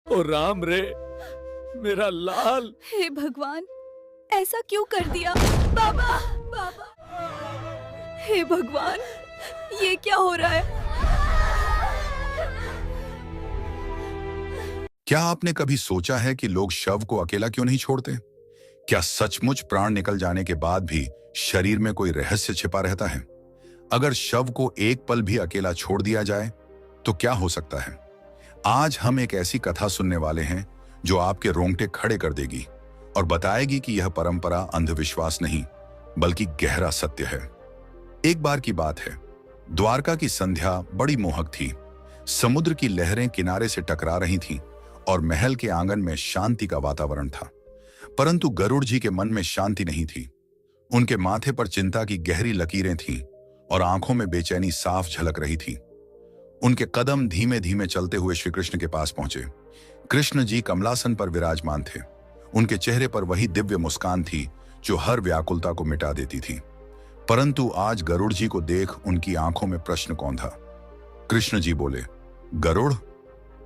ओ राम रे, मेरा लाल। हे भगवान, ऐसा क्यों कर दिया? बाबा, बाबा, हे भगवान, ये क्या हो रहा है? क्या आपने कभी सोचा है कि लोग शव को अकेला क्यों नहीं छोड़ते? क्या सचमुच प्राण निकल जाने के बाद भी शरीर में कोई रहस्य छिपा रहता है? अगर शव को एक पल भी अकेला छोड़ दिया जाए तो क्या हो सकता है? आज हम एक ऐसी कथा सुनने वाले हैं जो आपके रोंगटे खड़े कर देगी और बताएगी कि यह परंपरा अंधविश्वास नहीं बल्कि गहरा सत्य है। एक बार की बात है, द्वारका की संध्या बड़ी मोहक थी। समुद्र की लहरें किनारे से टकरा रही थीं और महल के आंगन में शांति का वातावरण था। परंतु गरुड़ जी के मन में शांति नहीं थी। उनके माथे पर चिंता की गहरी लकीरें थीं और आंखों में बेचैनी साफ झलक रही थी। उनके कदम धीमे धीमे चलते हुए श्री कृष्ण के पास पहुंचे। कृष्ण जी कमलासन पर विराजमान थे। उनके चेहरे पर वही दिव्य मुस्कान थी जो हर व्याकुलता को मिटा देती थी। परंतु आज गरुड़ जी को देख उनकी आंखों में प्रश्न कौंधा। कृष्ण जी बोले, गरुड़,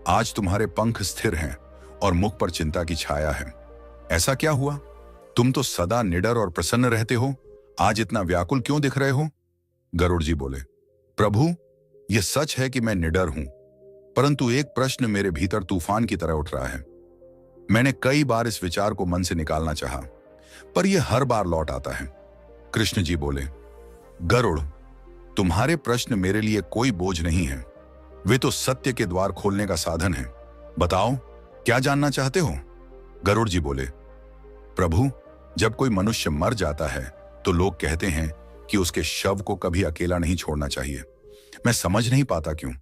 आज तुम्हारे पंख स्थिर हैं और मुख पर चिंता की छाया है। ऐसा क्या हुआ? तुम तो सदा निडर और प्रसन्न रहते हो, आज इतना व्याकुल क्यों दिख रहे हो? गरुड़ जी बोले, प्रभु, यह सच है कि मैं निडर हूं, परंतु एक प्रश्न मेरे भीतर तूफान की तरह उठ रहा है। मैंने कई बार इस विचार को मन से निकालना चाहा, पर यह हर बार लौट आता है। कृष्ण जी बोले, गरुड़, तुम्हारे प्रश्न मेरे लिए कोई बोझ नहीं है, वे तो सत्य के द्वार खोलने का साधन है। बताओ, क्या जानना चाहते हो? गरुड़ जी बोले, प्रभु, जब कोई मनुष्य मर जाता है तो लोग कहते हैं कि उसके शव को कभी अकेला नहीं छोड़ना चाहिए। मैं समझ नहीं पाता क्यों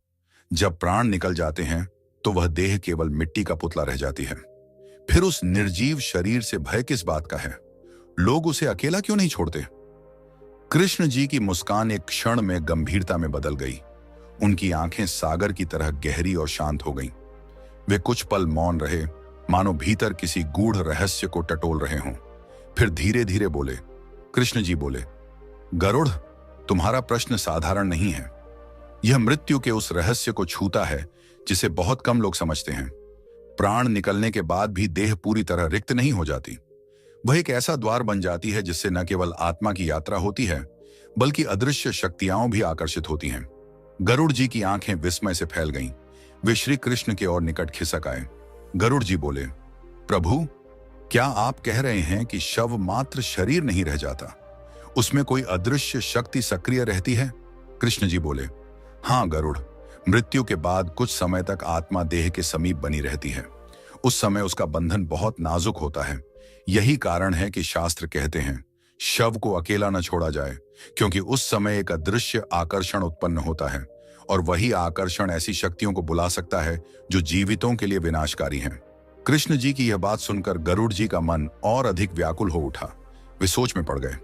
जब प्राण निकल जाते हैं तो वह देह केवल मिट्टी का पुतला रह जाती है। फिर उस निर्जीव शरीर से भय किस बात का है? लोग उसे अकेला क्यों नहीं छोड़ते? कृष्ण जी की मुस्कान एक क्षण में गंभीरता में बदल गई। उनकी आंखें सागर की तरह गहरी और शांत हो गईं। वे कुछ पल मौन रहे, मानो भीतर किसी गूढ़ रहस्य को टटोल रहे हों। फिर धीरे धीरे बोले। कृष्ण जी बोले, गरुड़, तुम्हारा प्रश्न साधारण नहीं है। यह मृत्यु के उस रहस्य को छूता है जिसे बहुत कम लोग समझते हैं। प्राण निकलने के बाद भी देह पूरी तरह रिक्त नहीं हो जाती। वह एक ऐसा द्वार बन जाती है जिससे न केवल आत्मा की यात्रा होती है बल्कि अदृश्य शक्तियां भी आकर्षित होती हैं। गरुड़ जी की आंखें विस्मय से फैल गईं। वे श्री कृष्ण के ओर निकट खिसक आए। गरुड़ जी बोले, प्रभु, क्या आप कह रहे हैं कि शव मात्र शरीर नहीं रह जाता, उसमें कोई अदृश्य शक्ति सक्रिय रहती है? कृष्ण जी बोले, हाँ गरुड़, मृत्यु के बाद कुछ समय तक आत्मा देह के समीप बनी रहती है। उस समय उसका बंधन बहुत नाजुक होता है। यही कारण है कि शास्त्र कहते हैं शव को अकेला न छोड़ा जाए, क्योंकि उस समय एक अदृश्य आकर्षण उत्पन्न होता है और वही आकर्षण ऐसी शक्तियों को बुला सकता है जो जीवितों के लिए विनाशकारी हैं। कृष्ण जी की यह बात सुनकर गरुड़ जी का मन और अधिक व्याकुल हो उठा। वे सोच में पड़ गए,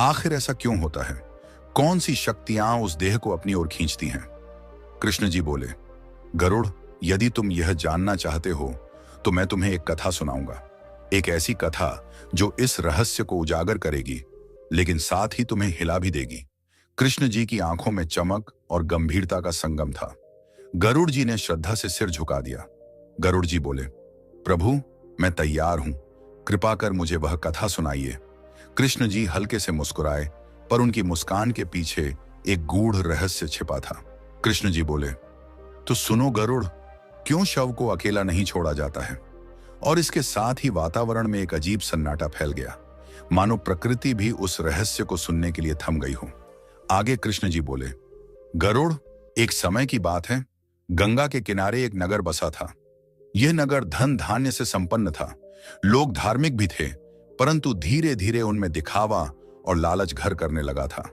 आखिर ऐसा क्यों होता है? कौन सी शक्तियां उस देह को अपनी ओर खींचती हैं? कृष्ण जी बोले, गरुड़, यदि तुम यह जानना चाहते हो तो मैं तुम्हें एक कथा सुनाऊंगा। एक ऐसी कथा जो इस रहस्य को उजागर करेगी लेकिन साथ ही तुम्हें हिला भी देगी। कृष्ण जी की आंखों में चमक और गंभीरता का संगम था। गरुड़ जी ने श्रद्धा से सिर झुका दिया। गरुड़ जी बोले, प्रभु, मैं तैयार हूं, कृपा कर मुझे वह कथा सुनाइए। कृष्ण जी हल्के से मुस्कुराए, पर उनकी मुस्कान के पीछे एक गूढ़ रहस्य छिपा था। कृष्ण जी बोले, तो सुनो गरुड़, क्यों शव को अकेला नहीं छोड़ा जाता है? और इसके साथ ही वातावरण में एक अजीब सन्नाटा फैल गया, मानो प्रकृति भी उस रहस्य को सुनने के लिए थम गई हो। आगे कृष्ण जी बोले, गरुड़, एक समय की बात है, गंगा के किनारे एक नगर बसा था। यह नगर धन धान्य से संपन्न था। लोग धार्मिक भी थे, परंतु धीरे धीरे उनमें दिखावा और लालच घर करने लगा था।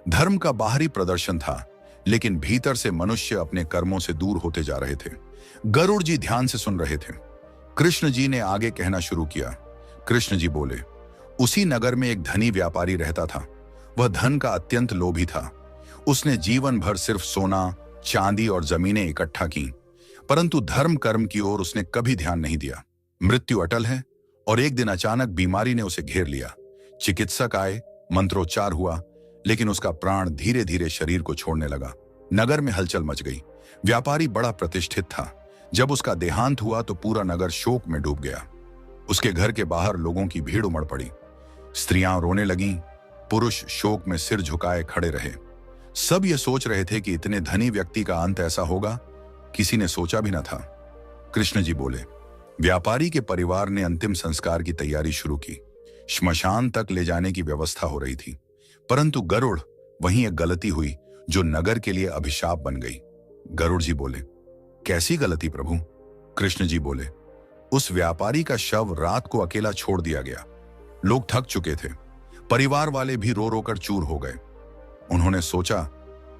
धर्म का बाहरी प्रदर्शन था, लेकिन भीतर से मनुष्य अपने कर्मों से दूर होते जा रहे थे। गरुड़ जी ध्यान से सुन रहे थे। कृष्ण जी ने आगे कहना शुरू किया। कृष्ण जी बोले, उसी नगर में एक धनी व्यापारी रहता था। वह धन का अत्यंत लोभी था। उसने जीवन भर सिर्फ सोना, चांदी और जमीनें इकट्ठा की, परंतु धर्म कर्म की ओर उसने कभी ध्यान नहीं दिया। मृत्यु अटल है और एक दिन अचानक बीमारी ने उसे घेर लिया। चिकित्सक आए, मंत्रोच्चार हुआ, लेकिन उसका प्राण धीरे धीरे शरीर को छोड़ने लगा। नगर में हलचल मच गई। व्यापारी बड़ा प्रतिष्ठित था, जब उसका देहांत हुआ तो पूरा नगर शोक में डूब गया। उसके घर के बाहर लोगों की भीड़ उमड़ पड़ी। स्त्रियां रोने लगीं, पुरुष शोक में सिर झुकाए खड़े रहे। सब ये सोच रहे थे कि इतने धनी व्यक्ति का अंत ऐसा होगा, किसी ने सोचा भी न था। कृष्ण जी बोले, व्यापारी के परिवार ने अंतिम संस्कार की तैयारी शुरू की। श्मशान तक ले जाने की व्यवस्था हो रही थी, परंतु गरुड़, वहीं एक गलती हुई जो नगर के लिए अभिशाप बन गई। गरुड़ जी बोले, कैसी गलती प्रभु? कृष्ण जी बोले, उस व्यापारी का शव रात को अकेला छोड़ दिया गया। लोग थक चुके थे, परिवार वाले भी रो रो कर चूर हो गए। उन्होंने सोचा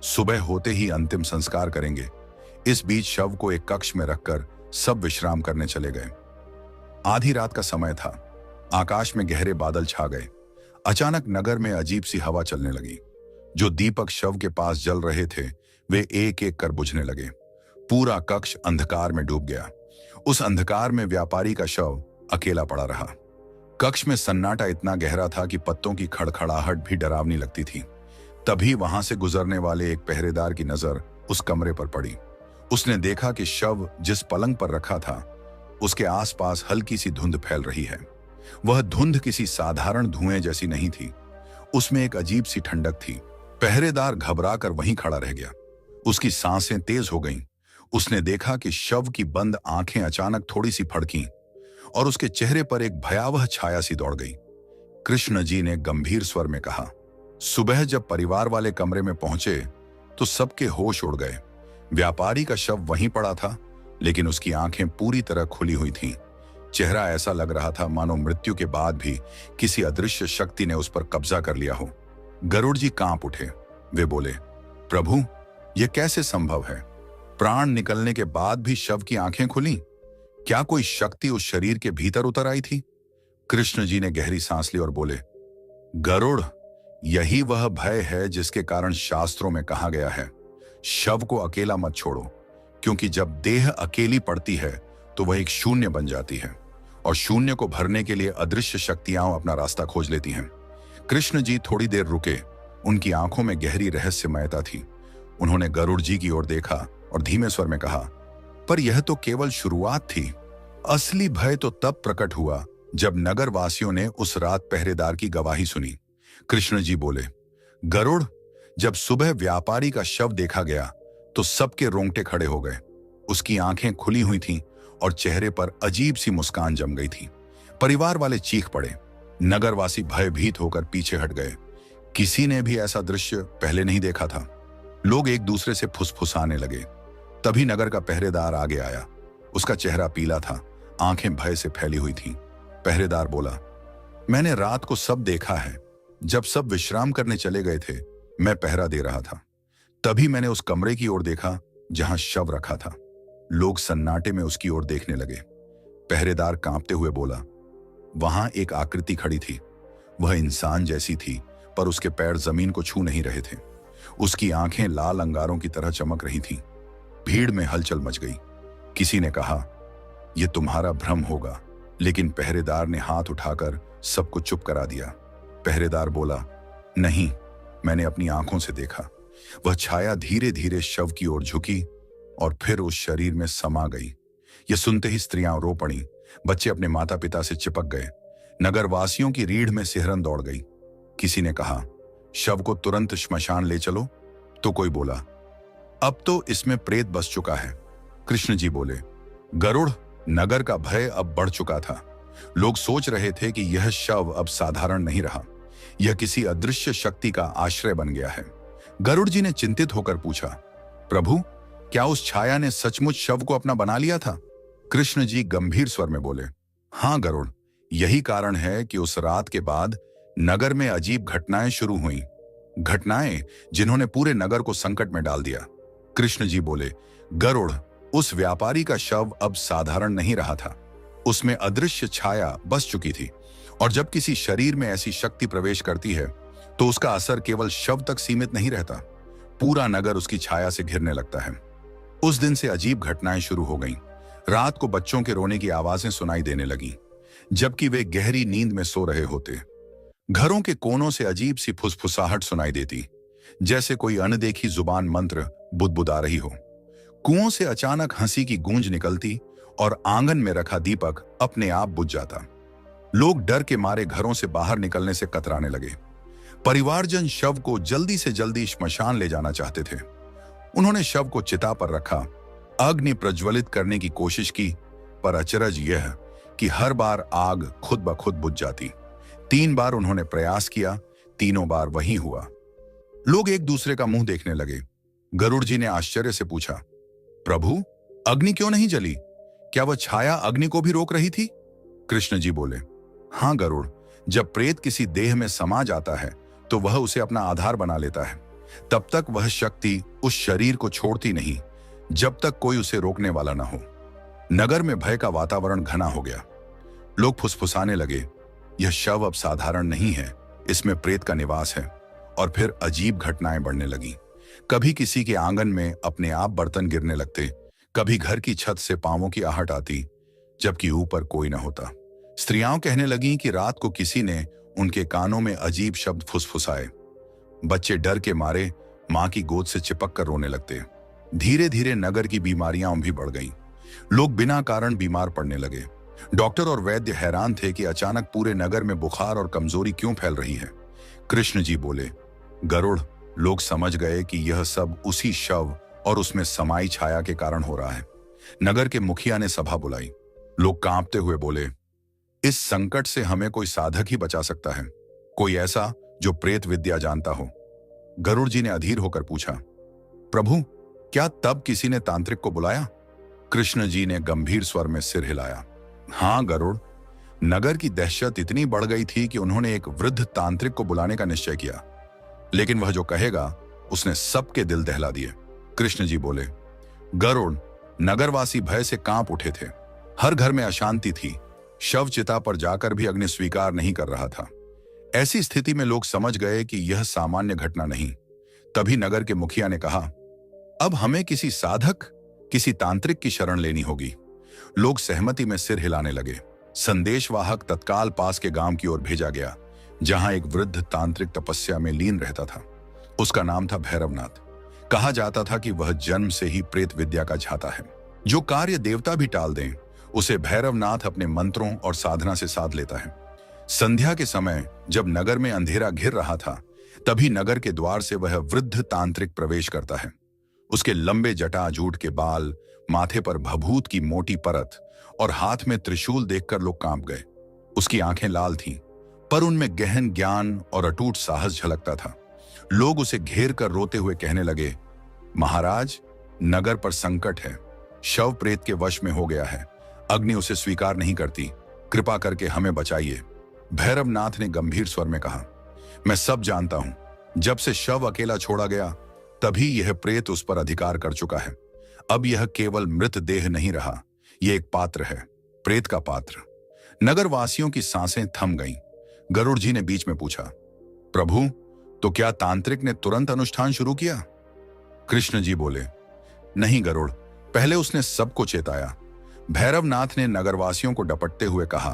सुबह होते ही अंतिम संस्कार करेंगे। इस बीच शव को एक कक्ष में रखकर सब विश्राम करने चले गए। आधी रात का समय था। आकाश में गहरे बादल छा गए। अचानक नगर में अजीब सी हवा चलने लगी। जो दीपक शव के पास जल रहे थे वे एक एक कर बुझने लगे। पूरा कक्ष अंधकार में डूब गया। उस अंधकार में व्यापारी का शव अकेला पड़ा रहा। कक्ष में सन्नाटा इतना गहरा था कि पत्तों की खड़खड़ाहट भी डरावनी लगती थी। तभी वहां से गुजरने वाले एक पहरेदार की नजर उस कमरे पर पड़ी। उसने देखा कि शव जिस पलंग पर रखा था उसके आसपास हल्की सी धुंध फैल रही है। वह धुंध किसी साधारण धुएं जैसी नहीं थी, उसमें एक अजीब सी ठंडक थी। पहरेदार घबरा कर वहीं खड़ा रह गया। उसकी सांसें तेज हो गईं। उसने देखा कि शव की बंद आंखें अचानक थोड़ी सी फड़कीं और उसके चेहरे पर एक भयावह छाया सी दौड़ गई। कृष्ण जी ने गंभीर स्वर में कहा, सुबह जब परिवार वाले कमरे में पहुंचे तो सबके होश उड़ गए। व्यापारी का शव वहीं पड़ा था, लेकिन उसकी आंखें पूरी तरह खुली हुई थीं। चेहरा ऐसा लग रहा था मानो मृत्यु के बाद भी किसी अदृश्य शक्ति ने उस पर कब्जा कर लिया हो। गरुड़ जी कांप उठे। वे बोले, प्रभु, यह कैसे संभव है? प्राण निकलने के बाद भी शव की आंखें खुली? क्या कोई शक्ति उस शरीर के भीतर उतर आई थी? कृष्ण जी ने गहरी सांस ली और बोले, गरुड़, यही वह भय है जिसके कारण शास्त्रों में कहा गया है, शव को अकेला मत छोड़ो, क्योंकि जब देह अकेली पड़ती है तो वह एक शून्य बन जाती है और शून्य को भरने के लिए अदृश्य शक्तियां अपना रास्ता खोज लेती हैं। कृष्ण जी थोड़ी देर रुके। उनकी आंखों में गहरी रहस्यमयता थी। उन्होंने गरुड़ जी की ओर देखा और धीमे स्वर में कहा, पर यह तो केवल शुरुआत थी। असली भय तो तब प्रकट हुआ जब नगर वासियों ने उस रात पहरेदार की गवाही सुनी। कृष्ण जी बोले, गरुड़, जब सुबह व्यापारी का शव देखा गया तो सबके रोंगटे खड़े हो गए। उसकी आंखें खुली हुई थीं और चेहरे पर अजीब सी मुस्कान जम गई थी। परिवार वाले चीख पड़े। नगरवासी भयभीत होकर पीछे हट गए। किसी ने भी ऐसा दृश्य पहले नहीं देखा था। लोग एक दूसरे से फुसफुसाने लगे। तभी नगर का पहरेदार आगे आया। उसका चेहरा पीला था, आंखें भय से फैली हुई थीं। पहरेदार बोला, मैंने रात को सब देखा है। जब सब विश्राम करने चले गए थे, मैं पहरा दे रहा था। तभी मैंने उस कमरे की ओर देखा जहां शव रखा था। लोग सन्नाटे में उसकी ओर देखने लगे। पहरेदार कांपते हुए बोला, वहां एक आकृति खड़ी थी। वह इंसान जैसी थी, पर उसके पैर जमीन को छू नहीं रहे थे। उसकी आंखें लाल अंगारों की तरह चमक रही थीं। भीड़ में हलचल मच गई। किसी ने कहा, यह तुम्हारा भ्रम होगा, लेकिन पहरेदार ने हाथ उठाकर सबको चुप करा दिया। पहरेदार बोला, नहीं, मैंने अपनी आंखों से देखा। वह छाया धीरे धीरे शव की ओर झुकी और फिर उस शरीर में समा गई। यह सुनते ही स्त्रियां रो पड़ी। बच्चे अपने माता पिता से चिपक गए। नगरवासियों की रीढ़ में सिहरन दौड़ गई। किसी ने कहा, शव को तुरंत श्मशान ले चलो। तो कोई बोला, अब तो इसमें प्रेत बस चुका है। कृष्ण जी बोले, गरुड़, नगर का भय अब बढ़ चुका था। लोग सोच रहे थे कि यह शव अब साधारण नहीं रहा, यह किसी अदृश्य शक्ति का आश्रय बन गया है। गरुड़ जी ने चिंतित होकर पूछा, प्रभु, क्या उस छाया ने सचमुच शव को अपना बना लिया था? कृष्ण जी गंभीर स्वर में बोले, हां गरुड़, यही कारण है कि उस रात के बाद नगर में अजीब घटनाएं शुरू हुईं। घटनाएं जिन्होंने पूरे नगर को संकट में डाल दिया। कृष्ण जी बोले, गरुड़, उस व्यापारी का शव अब साधारण नहीं रहा था। उसमें अदृश्य छाया बस चुकी थी, और जब किसी शरीर में ऐसी शक्ति प्रवेश करती है तो उसका असर केवल शव तक सीमित नहीं रहता, पूरा नगर उसकी छाया से घिरने लगता है। उस दिन से अजीब घटनाएं शुरू हो गईं। रात को बच्चों के रोने की आवाजें सुनाई देने लगीं, जबकि वे गहरी नींद में सो रहे होते। घरों के कोनों से अजीब सी फुसफुसाहट सुनाई देती, जैसे कोई अनदेखी जुबान मंत्र बुदबुदा रही हो। कुओं से अचानक हंसी की गूंज निकलती और आंगन में रखा दीपक अपने आप बुझ जाता। लोग डर के मारे घरों से बाहर निकलने से कतराने लगे। परिवारजन शव को जल्दी से जल्दी श्मशान ले जाना चाहते थे। उन्होंने शव को चिता पर रखा, अग्नि प्रज्वलित करने की कोशिश की, पर अचरज यह कि हर बार आग खुद ब खुद बुझ जाती। 3 बार उन्होंने प्रयास किया, तीनों बार वही हुआ। लोग एक दूसरे का मुंह देखने लगे। गरुड़ जी ने आश्चर्य से पूछा, प्रभु, अग्नि क्यों नहीं जली? क्या वह छाया अग्नि को भी रोक रही थी? कृष्ण जी बोले, हाँ गरुड़, जब प्रेत किसी देह में समा जाता है तो वह उसे अपना आधार बना लेता है। तब तक वह शक्ति उस शरीर को छोड़ती नहीं जब तक कोई उसे रोकने वाला ना हो। नगर में भय का वातावरण घना हो गया। लोग फुसफुसाने लगे, यह शव अब साधारण नहीं है, इसमें प्रेत का निवास है। और फिर अजीब घटनाएं बढ़ने लगी। कभी किसी के आंगन में अपने आप बर्तन गिरने लगते, कभी घर की छत से पांवों की आहट आती जबकि ऊपर कोई न होता। स्त्रियां कहने लगीं कि रात को किसी ने उनके कानों में अजीब शब्द फुसफुसाए। बच्चे डर के मारे मां की गोद से चिपक कर रोने लगते। धीरे धीरे नगर की बीमारियां भी बढ़ गईं। लोग बिना कारण बीमार पड़ने लगे। डॉक्टर और वैद्य हैरान थे कि अचानक पूरे नगर में बुखार और कमजोरी क्यों फैल रही है। कृष्ण जी बोले, गरुड़, लोग समझ गए कि यह सब उसी शव और उसमें समाई छाया के कारण हो रहा है। नगर के मुखिया ने सभा बुलाई। लोग कांपते हुए बोले, इस संकट से हमें कोई साधक ही बचा सकता है, कोई ऐसा जो प्रेत विद्या जानता हो। गरुड़ जी ने अधीर होकर पूछा, प्रभु, क्या तब किसी ने तांत्रिक को बुलाया? कृष्ण जी ने गंभीर स्वर में सिर हिलाया। हाँ गरुड़, नगर की दहशत इतनी बढ़ गई थी कि उन्होंने एक वृद्ध तांत्रिक को बुलाने का निश्चय किया, लेकिन वह जो कहेगा उसने सबके दिल दहला दिए। कृष्ण जी बोले, गरुड़, नगरवासी भय से कांप उठे थे। हर घर में अशांति थी। शव चिता पर जाकर भी अग्नि स्वीकार नहीं कर रहा था। ऐसी स्थिति में लोग समझ गए कि यह सामान्य घटना नहीं। तभी नगर के मुखिया ने कहा, अब हमें किसी साधक, किसी तांत्रिक की शरण लेनी होगी। लोग सहमति में सिर हिलाने लगे। संदेशवाहक तत्काल पास के गांव की ओर भेजा गया, जहां एक वृद्ध तांत्रिक तपस्या में लीन रहता था। उसका नाम था भैरवनाथ। कहा जाता था कि वह जन्म से ही प्रेत विद्या का झाता है। जो कार्य देवता भी टाल दें, उसे भैरवनाथ अपने मंत्रों और साधना से साध लेता है। संध्या के समय जब नगर में अंधेरा घिर रहा था, तभी नगर के द्वार से वह वृद्ध तांत्रिक प्रवेश करता है। उसके लंबे जटाजूट के बाल, माथे पर भभूत की मोटी परत और हाथ में त्रिशूल देखकर लोग कांप गए। उसकी आंखें लाल थीं, पर उनमें गहन ज्ञान और अटूट साहस झलकता था। लोग उसे घेर कर रोते हुए कहने लगे, महाराज, नगर पर संकट है। शव प्रेत के वश में हो गया है। अग्नि उसे स्वीकार नहीं करती। कृपा करके हमें बचाइए। भैरवनाथ ने गंभीर स्वर में कहा, मैं सब जानता हूं। जब से शव अकेला छोड़ा गया, तभी यह प्रेत उस पर अधिकार कर चुका है। अब यह केवल मृत देह नहीं रहा, यह एक पात्र है, प्रेत का पात्र। नगरवासियों की सांसें थम गईं। गरुड़ जी ने बीच में पूछा, प्रभु, तो क्या तांत्रिक ने तुरंत अनुष्ठान शुरू किया? कृष्ण जी बोले, नहीं गरुड़, पहले उसने सबको चेताया। भैरवनाथ ने नगरवासियों को डपटते हुए कहा,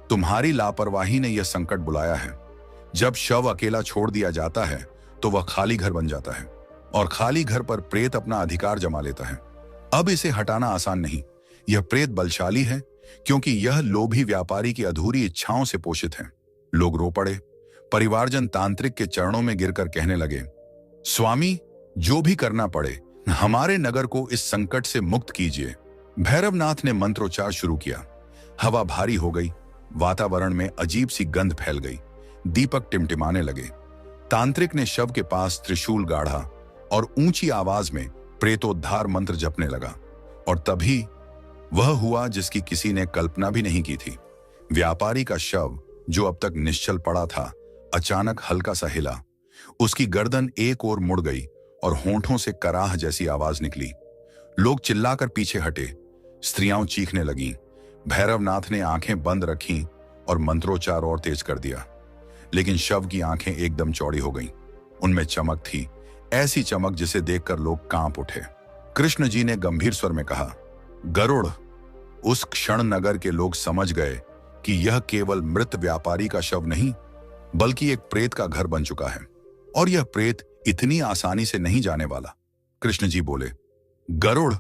तुम्हारी लापरवाही ने यह संकट बुलाया है। जब शव अकेला छोड़ दिया जाता है तो वह खाली घर बन जाता है, और खाली घर पर प्रेत अपना अधिकार जमा लेता है। अब इसे हटाना आसान नहीं। यह प्रेत बलशाली है, क्योंकि यह लोभी व्यापारी की अधूरी इच्छाओं से पोषित है। लोग रो पड़े। परिवारजन तांत्रिक के चरणों में गिरकर कहने लगे, स्वामी, जो भी करना पड़े, हमारे नगर को इस संकट से मुक्त कीजिए। भैरवनाथ ने मंत्रोच्चार शुरू किया। हवा भारी हो गई। वातावरण में अजीब सी गंध फैल गई। दीपक टिमटिमाने लगे। तांत्रिक ने शव के पास त्रिशूल गाढ़ा और ऊंची आवाज में प्रेतोद्धार मंत्र जपने लगा। और तभी वह हुआ जिसकी किसी ने कल्पना भी नहीं की थी। व्यापारी का शव, जो अब तक निश्चल पड़ा था, अचानक हल्का सा हिला। उसकी गर्दन एक ओर मुड़ गई और होंठों से कराह जैसी आवाज निकली। लोग चिल्लाकर पीछे हटे। स्त्रियां चीखने लगीं। भैरवनाथ ने आंखें बंद रखीं और मंत्रोच्चार और तेज कर दिया। लेकिन शव की आंखें एकदम चौड़ी हो गईं। उनमें चमक थी, ऐसी चमक जिसे देखकर लोग कांप उठे। कृष्ण जी ने गंभीर स्वर में कहा, गरुड़, उस क्षण नगर के लोग समझ गए कि यह केवल मृत व्यापारी का शव नहीं, बल्कि एक प्रेत का घर बन चुका है। और यह प्रेत इतनी आसानी से नहीं जाने वाला। कृष्ण जी बोले, गरुड़,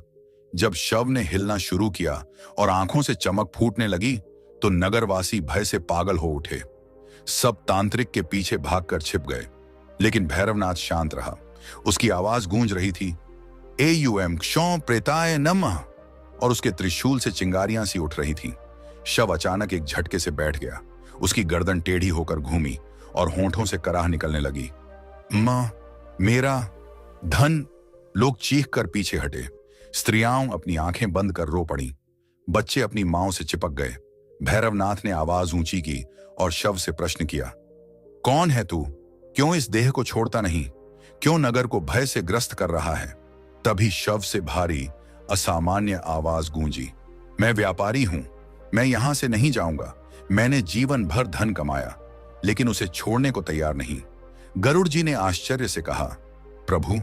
जब शव ने हिलना शुरू किया और आंखों से चमक फूटने लगी तो नगरवासी भय से पागल हो उठे। सब तांत्रिक के पीछे भागकर छिप गए, लेकिन भैरवनाथ शांत रहा। उसकी आवाज गूंज रही थी, एयुएम क्षौ प्रेताय नमः, और उसके त्रिशूल से चिंगारियां सी उठ रही थीं। शव अचानक एक झटके से बैठ गया। उसकी गर्दन टेढ़ी होकर घूमी और होंठों से कराह निकलने लगी। मां, मेरा धन! लोग चीख कर पीछे हटे। स्त्रियां अपनी आंखें बंद कर रो पड़ी। बच्चे अपनी मांओं से चिपक गए। भैरवनाथ ने आवाज ऊंची की और शव से प्रश्न किया, कौन है तू? क्यों इस देह को छोड़ता नहीं? क्यों नगर को भय से ग्रस्त कर रहा है? तभी शव से भारी असामान्य आवाज गूंजी, मैं व्यापारी हूं, मैं यहां से नहीं जाऊंगा। मैंने जीवन भर धन कमाया, लेकिन उसे छोड़ने को तैयार नहीं। गरुड़ जी ने आश्चर्य से कहा, प्रभु,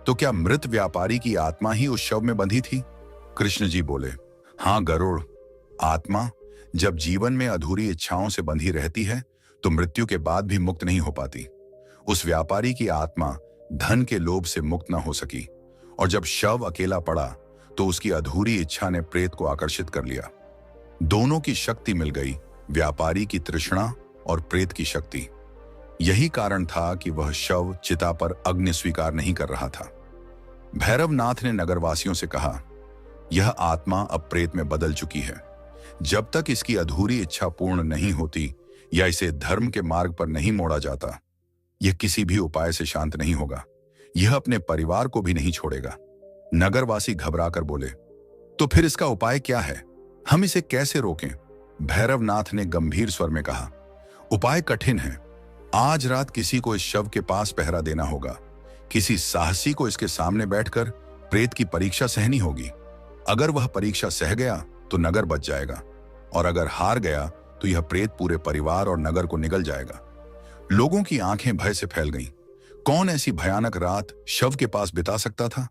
तो क्या मृत व्यापारी की आत्मा ही उस शव में बंधी थी? कृष्ण जी बोले, हां गरुड़, आत्मा जब जीवन में अधूरी इच्छाओं से बंधी रहती है तो मृत्यु के बाद भी मुक्त नहीं हो पाती। उस व्यापारी की आत्मा धन के लोभ से मुक्त न हो सकी, और जब शव अकेला पड़ा तो उसकी अधूरी इच्छा ने प्रेत को आकर्षित कर लिया। दोनों की शक्ति मिल गई, व्यापारी की तृष्णा और प्रेत की शक्ति। यही कारण था कि वह शव चिता पर अग्नि स्वीकार नहीं कर रहा था। भैरवनाथ ने नगरवासियों से कहा, यह आत्मा अब प्रेत में बदल चुकी है। जब तक इसकी अधूरी इच्छा पूर्ण नहीं होती या इसे धर्म के मार्ग पर नहीं मोड़ा जाता, यह किसी भी उपाय से शांत नहीं होगा। यह अपने परिवार को भी नहीं छोड़ेगा। नगरवासी घबराकर बोले, तो फिर इसका उपाय क्या है? हम इसे कैसे रोकें? भैरवनाथ ने गंभीर स्वर में कहा, उपाय कठिन है। आज रात किसी को इस शव के पास पहरा देना होगा। किसी साहसी को इसके सामने बैठकर प्रेत की परीक्षा सहनी होगी। अगर वह परीक्षा सह गया तो नगर बच जाएगा, और अगर हार गया तो यह प्रेत पूरे परिवार और नगर को निगल जाएगा। लोगों की आंखें भय से फैल गईं। कौन ऐसी भयानक रात शव के पास बिता सकता था?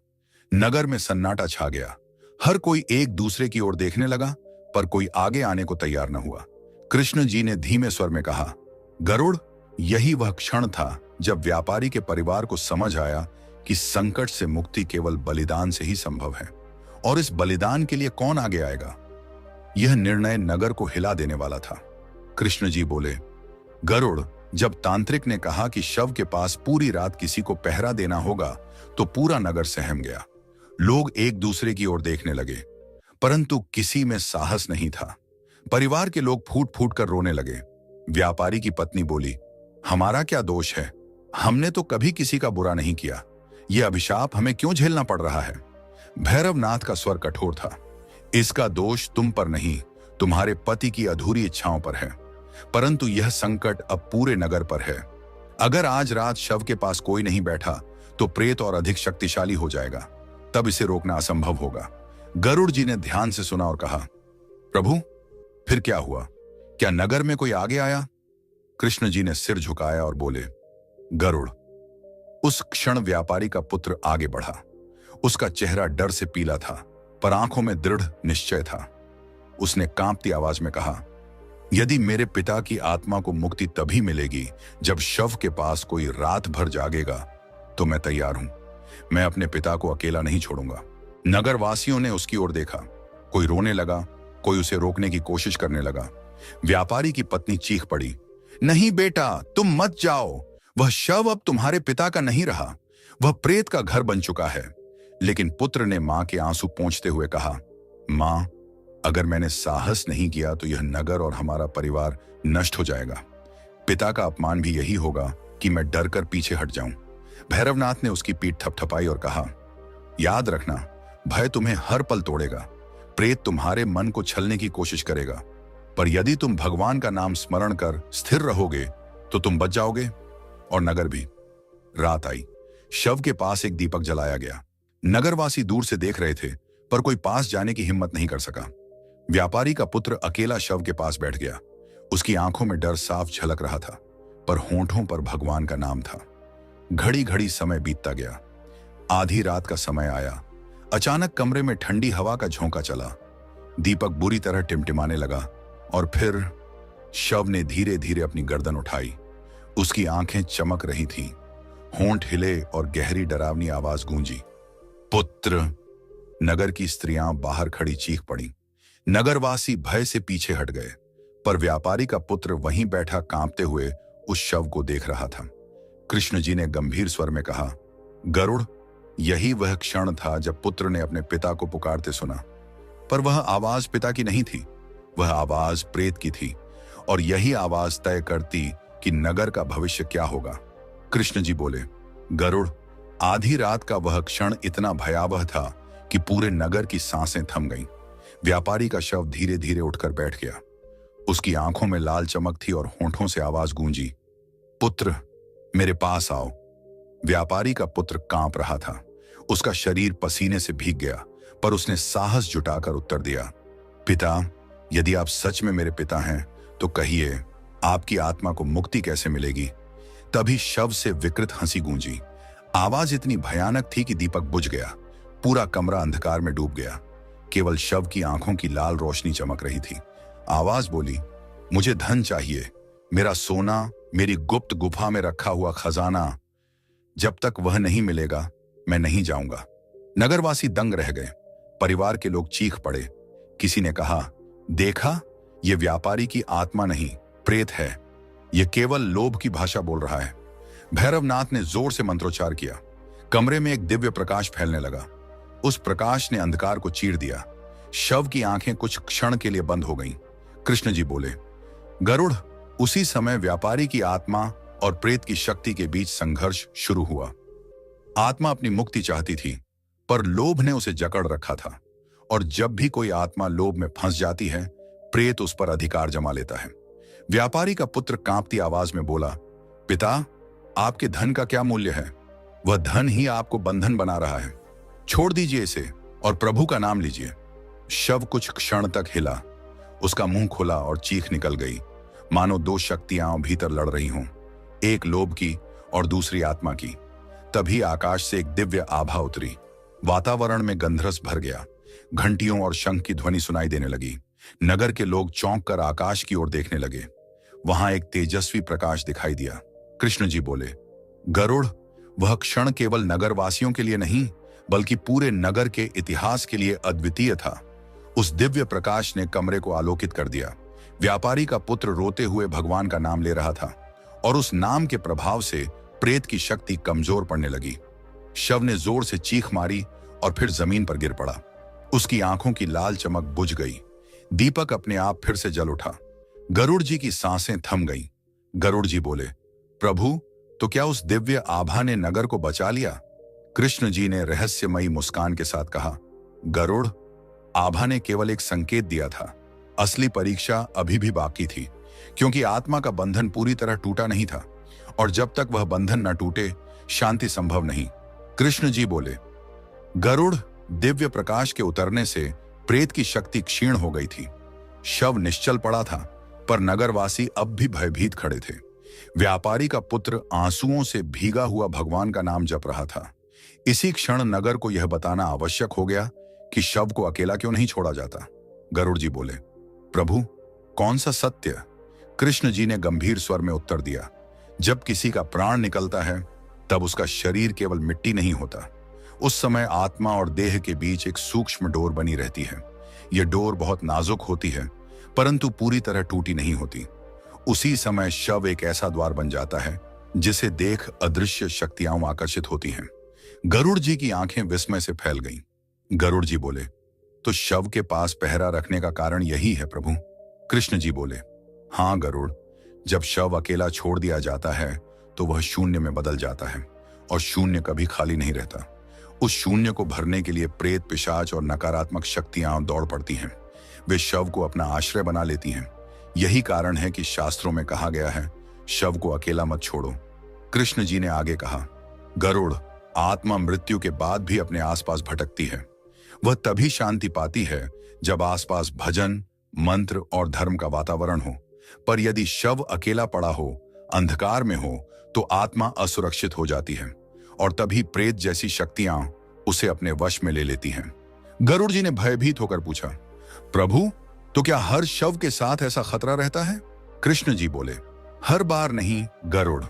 नगर में सन्नाटा छा गया। हर कोई एक दूसरे की ओर देखने लगा, पर कोई आगे आने को तैयार न हुआ। कृष्ण जी ने धीमे स्वर में कहा, गरुड़, यही वह क्षण था जब व्यापारी के परिवार को समझ आया कि संकट से मुक्ति केवल बलिदान से ही संभव है, और इस बलिदान के लिए कौन आगे आएगा? यह निर्णय नगर को हिला देने वाला था। कृष्ण जी बोले, गरुड़, जब तांत्रिक ने कहा कि शव के पास पूरी रात किसी को पहरा देना होगा तो पूरा नगर सहम गया। लोग एक दूसरे की ओर देखने लगे, परंतु किसी में साहस नहीं था। परिवार के लोग फूट फूट कर रोने लगे। व्यापारी की पत्नी बोली, हमारा क्या दोष है? हमने तो कभी किसी का बुरा नहीं किया। यह अभिशाप हमें क्यों झेलना पड़ रहा है? भैरवनाथ का स्वर कठोर था, इसका दोष तुम पर नहीं, तुम्हारे पति की अधूरी इच्छाओं पर है। परंतु यह संकट अब पूरे नगर पर है। अगर आज रात शव के पास कोई नहीं बैठा तो प्रेत और अधिक शक्तिशाली हो जाएगा, तब इसे रोकना असंभव होगा। गरुड़ जी ने ध्यान से सुना और कहा, प्रभु, फिर क्या हुआ? क्या नगर में कोई आगे आया? कृष्ण जी ने सिर झुकाया और बोले, गरुड़, उस क्षण व्यापारी का पुत्र आगे बढ़ा। उसका चेहरा डर से पीला था, पर आंखों में दृढ़ निश्चय था। उसने कांपती आवाज में कहा, यदि मेरे पिता की आत्मा को मुक्ति तभी मिलेगी जब शव के पास कोई रात भर जागेगा, तो मैं तैयार हूं। मैं अपने पिता को अकेला नहीं छोड़ूंगा। नगरवासियों ने उसकी ओर देखा। कोई रोने लगा, कोई उसे रोकने की कोशिश करने लगा। व्यापारी की पत्नी चीख पड़ी, नहीं बेटा, तुम मत जाओ। वह शव अब तुम्हारे पिता का नहीं रहा, वह प्रेत का घर बन चुका है। लेकिन पुत्र ने मां के आंसू पोंछते हुए कहा, मां, अगर मैंने साहस नहीं किया तो यह नगर और हमारा परिवार नष्ट हो जाएगा। पिता का अपमान भी यही होगा कि मैं डर कर पीछे हट जाऊं। भैरवनाथ ने उसकी पीठ थपथपाई और कहा, याद रखना, भय तुम्हें हर पल तोड़ेगा। प्रेत तुम्हारे मन को छलने की कोशिश करेगा, पर यदि तुम भगवान का नाम स्मरण कर स्थिर रहोगे तो तुम बच जाओगे। और नगर भी। रात आई। शव के पास एक दीपक जलाया गया। नगरवासी दूर से देख रहे थे, पर कोई पास जाने की हिम्मत नहीं कर सका। व्यापारी का पुत्र अकेला शव के पास बैठ गया। उसकी आंखों में डर साफ झलक रहा था, पर होंठों पर भगवान का नाम था। घड़ी घड़ी समय बीतता गया। आधी रात का समय आया। अचानक कमरे में ठंडी हवा का झोंका चला। दीपक बुरी तरह टिमटिमाने लगा, और फिर शव ने धीरे धीरे अपनी गर्दन उठाई। उसकी आंखें चमक रही थीं, होंठ हिले और गहरी डरावनी आवाज गूंजी, पुत्र। नगर की स्त्रियां बाहर खड़ी चीख पड़ी। नगरवासी भय से पीछे हट गए, पर व्यापारी का पुत्र वहीं बैठा कांपते हुए उस शव को देख रहा था। कृष्ण जी ने गंभीर स्वर में कहा, गरुड़, यही वह क्षण था जब पुत्र ने अपने पिता को पुकारते सुना। पर वह आवाज पिता की नहीं थी, वह आवाज प्रेत की थी, और यही आवाज तय करती कि नगर का भविष्य क्या होगा। कृष्ण जी बोले, गरुड़, आधी रात का वह क्षण इतना भयावह था कि पूरे नगर की सांसें थम गईं। व्यापारी का शव धीरे धीरे उठकर बैठ गया। उसकी आंखों में लाल चमक थी और होंठों से आवाज गूंजी, पुत्र, मेरे पास आओ। व्यापारी का पुत्र कांप रहा था, उसका शरीर पसीने से भीग गया, पर उसने साहस जुटाकर उत्तर दिया, पिता, यदि आप सच में मेरे पिता हैं तो कहिए, आपकी आत्मा को मुक्ति कैसे मिलेगी। तभी शव से विकृत हंसी गूंजी। आवाज इतनी भयानक थी कि दीपक बुझ गया। पूरा कमरा अंधकार में डूब गया। केवल शव की आंखों की लाल रोशनी चमक रही थी। आवाज बोली, मुझे धन चाहिए, मेरा सोना, मेरी गुप्त गुफा में रखा हुआ खजाना। जब तक वह नहीं मिलेगा मैं नहीं जाऊंगा। नगरवासी दंग रह गए। परिवार के लोग चीख पड़े। किसी ने कहा, देखा, यह व्यापारी की आत्मा नहीं, प्रेत है। यह केवल लोभ की भाषा बोल रहा है। भैरवनाथ ने जोर से मंत्रोच्चार किया। कमरे में एक दिव्य प्रकाश फैलने लगा। उस प्रकाश ने अंधकार को चीर दिया। शव की आंखें कुछ क्षण के लिए बंद हो गईं। कृष्ण जी बोले, गरुड़, उसी समय व्यापारी की आत्मा और प्रेत की शक्ति के बीच संघर्ष शुरू हुआ। आत्मा अपनी मुक्ति चाहती थी, पर लोभ ने उसे जकड़ रखा था, और जब भी कोई आत्मा लोभ में फंस जाती है, प्रेत उस पर अधिकार जमा लेता है। व्यापारी का पुत्र कांपती आवाज में बोला, पिता, आपके धन का क्या मूल्य है? वह धन ही आपको बंधन बना रहा है। छोड़ दीजिए इसे और प्रभु का नाम लीजिए। शव कुछ क्षण तक हिला, उसका मुंह खुला और चीख निकल गई, मानो दो शक्तियां भीतर लड़ रही हों, एक लोभ की और दूसरी आत्मा की। तभी आकाश से एक दिव्य आभा उतरी। वातावरण में गंधरस भर गया। घंटियों और शंख की ध्वनि सुनाई देने लगी। नगर के लोग चौंक कर आकाश की ओर देखने लगे। वहां एक तेजस्वी प्रकाश दिखाई दिया। कृष्ण जी बोले, गरुड़, वह क्षण केवल नगरवासियों के लिए नहीं, बल्कि पूरे नगर के इतिहास के लिए अद्वितीय था। उस दिव्य प्रकाश ने कमरे को आलोकित कर दिया। व्यापारी का पुत्र रोते हुए भगवान का नाम ले रहा था, और उस नाम के प्रभाव से प्रेत की शक्ति कमजोर पड़ने लगी। शव ने जोर से चीख मारी और फिर जमीन पर गिर पड़ा। उसकी आंखों की लाल चमक बुझ गई। दीपक अपने आप फिर से जल उठा। गरुड़ जी की सांसें थम गईं। गरुड़ जी बोले, प्रभु, तो क्या उस दिव्य आभा ने नगर को बचा लिया? कृष्ण जी ने रहस्यमयी मुस्कान के साथ कहा, गरुड़, आभा ने केवल एक संकेत दिया था। असली परीक्षा अभी भी बाकी थी, क्योंकि आत्मा का बंधन पूरी तरह टूटा नहीं था, और जब तक वह बंधन न टूटे, शांति संभव नहीं। कृष्ण जी बोले, गरुड़, दिव्य प्रकाश के उतरने से प्रेत की शक्ति क्षीण हो गई थी। शव निश्चल पड़ा था, पर नगरवासी अब भी भयभीत खड़े थे। व्यापारी का पुत्र आंसुओं से भीगा हुआ भगवान का नाम जप रहा था। इसी क्षण नगर को यह बताना आवश्यक हो गया कि शव को अकेला क्यों नहीं छोड़ा जाता। गरुड़ जी बोले, प्रभु, कौन सा सत्य? कृष्ण जी ने गंभीर स्वर में उत्तर दिया, जब किसी का प्राण निकलता है, तब उसका शरीर केवल मिट्टी नहीं होता। उस समय आत्मा और देह के बीच एक सूक्ष्म डोर बनी रहती है। यह डोर बहुत नाजुक होती है, परंतु पूरी तरह टूटी नहीं होती। उसी समय शव एक ऐसा द्वार बन जाता है जिसे देख अदृश्य शक्तियां आकर्षित होती हैं। गरुड़ जी की आंखें विस्मय से फैल गईं। गरुड़ जी बोले, तो शव के पास पहरा रखने का कारण यही है प्रभु? कृष्ण जी बोले, हाँ गरुड़, जब शव अकेला छोड़ दिया जाता है तो वह शून्य में बदल जाता है, और शून्य कभी खाली नहीं रहता। उस शून्य को भरने के लिए प्रेत, पिशाच और नकारात्मक शक्तियां दौड़ पड़ती हैं। वे शव को अपना आश्रय बना लेती हैं। यही कारण है कि शास्त्रों में कहा गया है, शव को अकेला मत छोड़ो। कृष्ण जी ने आगे कहा, गरुड़, आत्मा मृत्यु के बाद भी अपने आसपास भटकती है। वह तभी शांति पाती है जब आसपास भजन, मंत्र और धर्म का वातावरण हो। पर यदि शव अकेला पड़ा हो, अंधकार में हो, तो आत्मा असुरक्षित हो जाती है, और तभी प्रेत जैसी शक्तियां उसे अपने वश में ले लेती हैं। गरुड़ जी ने भयभीत होकर पूछा, प्रभु, तो क्या हर शव के साथ ऐसा खतरा रहता है? कृष्ण जी बोले, हर बार नहीं गरुड़।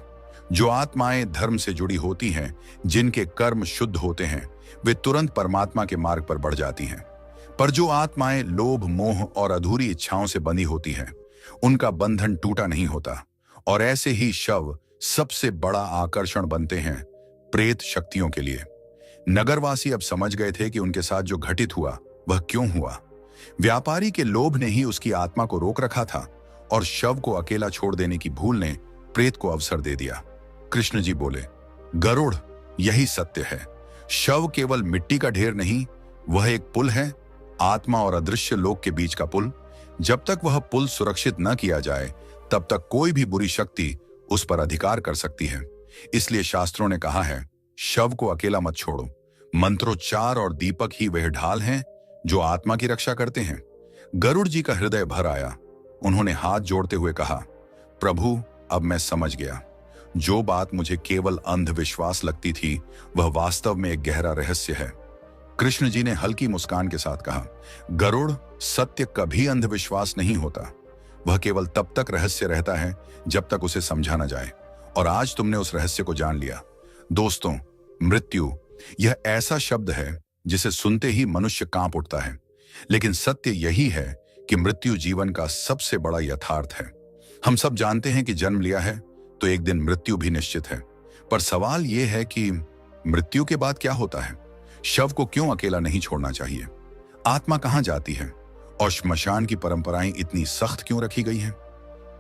जो आत्माएं धर्म से जुड़ी होती हैं, जिनके कर्म शुद्ध होते हैं, वे तुरंत परमात्मा के मार्ग पर बढ़ जाती हैं। पर जो आत्माएं लोभ, मोह और अधूरी इच्छाओं से बंधी होती हैं, उनका बंधन टूटा नहीं होता और ऐसे ही शव सबसे बड़ा आकर्षण बनते हैं प्रेत शक्तियों के लिए। नगरवासी अब समझ गए थे कि उनके साथ जो घटित हुआ वह क्यों हुआ। व्यापारी के लोभ ने ही उसकी आत्मा को रोक रखा था और शव को अकेला छोड़ देने की भूल ने प्रेत को अवसर दे दिया। कृष्ण जी बोले, गरुड़, यही सत्य है। शव केवल मिट्टी का ढेर नहीं, वह एक पुल है, आत्मा और अदृश्य लोक के बीच का पुल। जब तक वह पुल सुरक्षित न किया जाए तब तक कोई भी बुरी शक्ति उस पर अधिकार कर सकती है। इसलिए शास्त्रों ने कहा है, शव को अकेला मत छोड़ो। मंत्रोच्चार और दीपक ही वह ढाल हैं जो आत्मा की रक्षा करते हैं। गरुड़ जी का हृदय भर आया। उन्होंने हाथ जोड़ते हुए कहा, प्रभु, अब मैं समझ गया। जो बात मुझे केवल अंधविश्वास लगती थी वह वास्तव में एक गहरा रहस्य है। कृष्ण जी ने हल्की मुस्कान के साथ कहा, गरुड़, सत्य कभी अंधविश्वास नहीं होता। वह केवल तब तक रहस्य रहता है जब तक उसे समझा न जाए, और आज तुमने उस रहस्य को जान लिया। दोस्तों, मृत्यु यह ऐसा शब्द है जिसे सुनते ही मनुष्य कांप उठता है, लेकिन सत्य यही है कि मृत्यु जीवन का सबसे बड़ा यथार्थ है। हम सब जानते हैं कि जन्म लिया है तो एक दिन मृत्यु भी निश्चित है, पर सवाल यह है कि मृत्यु के बाद क्या होता है? शव को क्यों अकेला नहीं छोड़ना चाहिए? आत्मा कहां जाती है? और श्मशान की परंपराएं इतनी सख्त क्यों रखी गई हैं?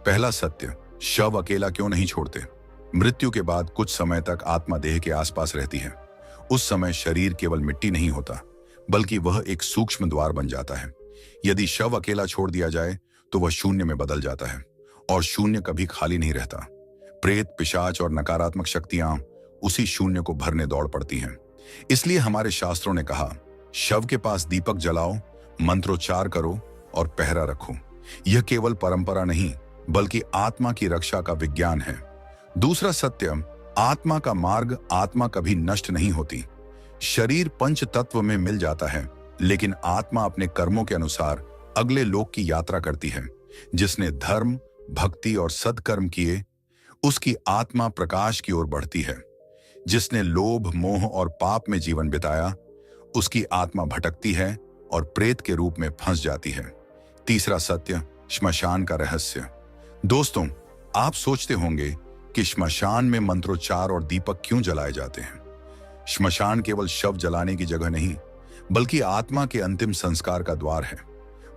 पहला सत्य, शव अकेला क्यों नहीं छोड़ते? मृत्यु के बाद कुछ समय तक आत्मा देह के आसपास रहती है। उस समय शरीर केवल मिट्टी नहीं होता, बल्कि वह एक सूक्ष्म द्वार बन जाता है। यदि शव अकेला छोड़ दिया जाए तो वह शून्य में बदल जाता है, और शून्य कभी खाली नहीं रहता। प्रेत, पिशाच और नकारात्मक शक्तियां उसी शून्य को भरने दौड़ पड़ती हैं। इसलिए हमारे शास्त्रों ने कहा, शव के पास दीपक जलाओ, मंत्रोच्चार करो और पहरा रखो। यह केवल परंपरा नहीं, बल्कि आत्मा की रक्षा का विज्ञान है। दूसरा सत्य, आत्मा का मार्ग, आत्मा कभी नष्ट नहीं होती। शरीर पंच तत्व में मिल जाता है, लेकिन आत्मा अपने कर्मों के अनुसार अगले लोक की यात्रा करती है। जिसने धर्म, भक्ति और सत्कर्म किए, उसकी आत्मा प्रकाश की ओर बढ़ती है। जिसने लोभ, मोह और पाप में जीवन बिताया, उसकी आत्मा भटकती है और प्रेत के रूप में फंस जाती है। तीसरा सत्य, श्मशान का रहस्य। दोस्तों, आप सोचते होंगे कि श्मशान में मंत्रोच्चार और दीपक क्यों जलाए जाते हैं? श्मशान केवल शव जलाने की जगह नहीं, बल्कि आत्मा के अंतिम संस्कार का द्वार है।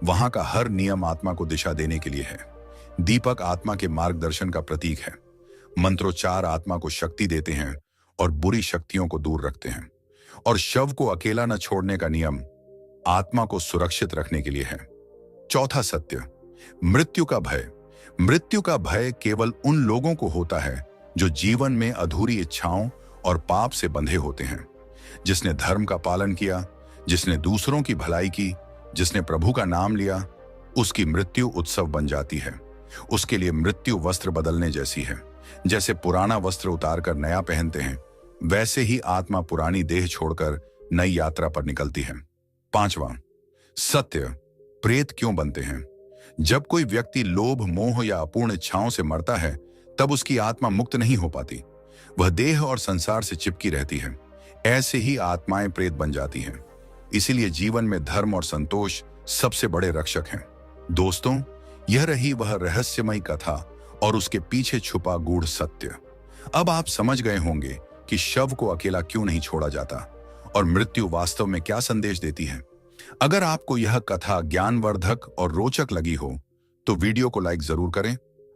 वहां का हर नियम आत्मा को दिशा देने के लिए है। दीपक आत्मा के मार्गदर्शन का प्रतीक है। मंत्रोच्चार आत्मा को शक्ति देते हैं और बुरी शक्तियों को दूर रखते हैं। और शव को अकेला न छोड़ने का नियम आत्मा को सुरक्षित रखने के लिए है। चौथा सत्य, मृत्यु का भय। मृत्यु का भय केवल उन लोगों को होता है जो जीवन में अधूरी इच्छाओं और पाप से बंधे होते हैं। जिसने धर्म का पालन किया, जिसने दूसरों की भलाई की, जिसने प्रभु का नाम लिया, उसकी मृत्यु उत्सव बन जाती है। उसके लिए मृत्यु वस्त्र बदलने जैसी है। जैसे पुराना वस्त्र उतारकर नया पहनते हैं, वैसे ही आत्मा पुरानी देह छोड़कर नई यात्रा पर निकलती है। पांचवा सत्य, प्रेत क्यों बनते हैं? जब कोई व्यक्ति लोभ, मोह या अपूर्ण इच्छाओं से मरता है, तब उसकी आत्मा मुक्त नहीं हो पाती। वह देह और संसार से चिपकी रहती है। ऐसे ही आत्माएं प्रेत बन जाती हैं। इसीलिए जीवन में धर्म और संतोष सबसे बड़े रक्षक हैं। दोस्तों, यह रही वह रहस्यमयी कथा और उसके पीछे छुपा गूढ़ सत्य। अब आप समझ गए होंगे कि शव को अकेला क्यों नहीं छोड़ा जाता और मृत्यु वास्तव में क्या संदेश देती है। अगर आपको यह कथा ज्ञानवर्धक और रोचक लगी हो तो वीडियो को लाइक जरूर करें।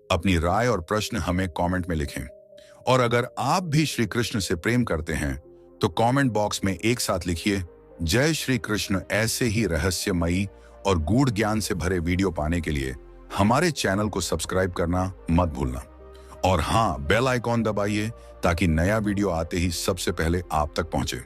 अपनी राय और प्रश्न हमें कमेंट में लिखें। और अगर आप भी श्री कृष्ण से प्रेम करते हैं तो कमेंट बॉक्स में एक साथ लिखिए, जय श्री कृष्ण। ऐसे ही रहस्यमयी और गूढ़ ज्ञान से भरे वीडियो पाने के लिए हमारे चैनल को सब्सक्राइब करना मत भूलना। और हाँ, बेल आइकॉन दबाइए ताकि नया वीडियो आते ही सबसे पहले आप तक पहुंचे।